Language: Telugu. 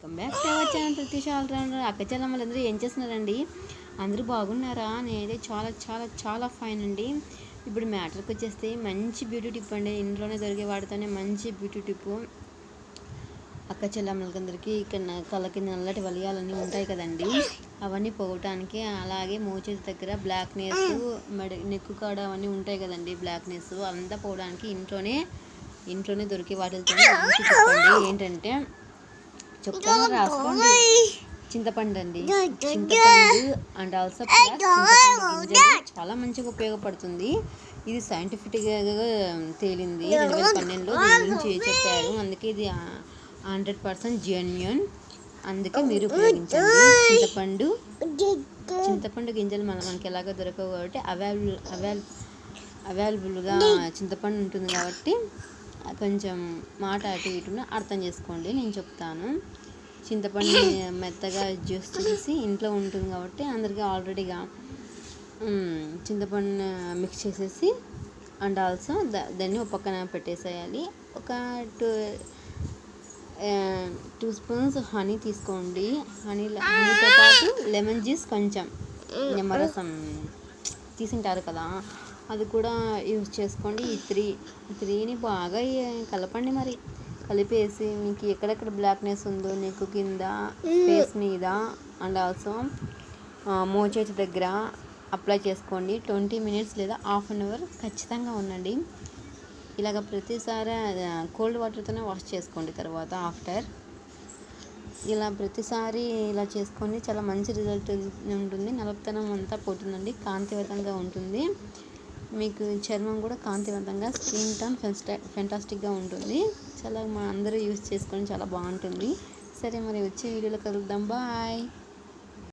Welcome back to our channel Pratyusha all rounder. అక్క చెల్లమ్మలందరూ ఏం చేస్తున్నారండి? అందరూ బాగున్నారా? నేనైతే చాలా చాలా చాలా ఫైన్ అండి. ఇప్పుడు మ్యాటర్కి వచ్చేస్తే మంచి బ్యూటీ టిప్ అండి. ఇంట్లోనే దొరికే వాటితోనే మంచి బ్యూటీ టిప్. అక్క చెల్లమ్మలకందరికీ ఇక్కడ కళ్ళకి నల్లటి వలయాలన్నీ ఉంటాయి కదండి, అవన్నీ పోవటానికి, అలాగే మోచేతి దగ్గర బ్లాక్నెస్, నెక్కు కాడ అవన్నీ ఉంటాయి కదండి బ్లాక్నెస్, అంతా పోవడానికి ఇంట్లోనే దొరికే వాటితో మంచి చెప్పండి. ఏంటంటే చెప్తాను, రాసుకోండి. చింతపండు అండి, చింతపండు అండ్ ఆల్సో చింతపండు గింజలు చాలా మంచిగా ఉపయోగపడుతుంది. ఇది సైంటిఫిక్గా తేలింది 2012లో దీని గురించి చెప్పారు. అందుకే ఇది 100% జెన్యూన్. అందుకే మీరు ఉపయోగించండి. చింతపండు గింజలు మనకి ఎలాగో దొరకవు కాబట్టి అవైలబుల్గా చింతపండు ఉంటుంది కాబట్టి కొంచెం మాట అటు ఇటున అర్థం చేసుకోండి. నేను చెప్తాను. చింతపండు మెత్తగా జ్యూస్ చేసి ఇంట్లో ఉంటుంది కాబట్టి అందరికీ ఆల్రెడీగా చింతపండు మిక్స్ చేసేసి అండ్ ఆల్సో దాన్ని ఒక పక్కన పెట్టేసేయాలి. ఒక 2 స్పూన్స్ హనీ తీసుకోండి. హనీతో పాటు లెమన్ జ్యూస్, కొంచెం నిమ్మరసం తీసింటారు కదా, అది కూడా యూజ్ చేసుకోండి. ఈ త్రీని బాగా కలపండి. మరి కలిపేసి మీకు ఎక్కడెక్కడ బ్లాక్నెస్ ఉందో నెక్ కింద, ఫేస్ మీద అండ్ ఆల్సో మోచేతి దగ్గర అప్లై చేసుకోండి. 20 మినిట్స్ లేదా హాఫ్ అన్ అవర్ ఖచ్చితంగా ఉండండి. ఇలాగ ప్రతిసారి కోల్డ్ వాటర్తోనే వాష్ చేసుకోండి. తర్వాత ఆఫ్టర్ ఇలా ప్రతిసారి ఇలా చేసుకొని చాలా మంచి రిజల్ట్ ఉంటుంది. నలుపుతనం అంతా పోతుందండి, కాంతివంతంగా ఉంటుంది. మీకు చర్మం కూడా కాంతివంతంగా, స్కిన్ టోన్ ఫెంటాస్టిక్గా ఉంటుంది. చాలా అందరూ యూజ్ చేసుకొని చాలా బాగుంటుంది. సరే, మరి వచ్చే వీడియోలో కలుద్దాం. బాయ్.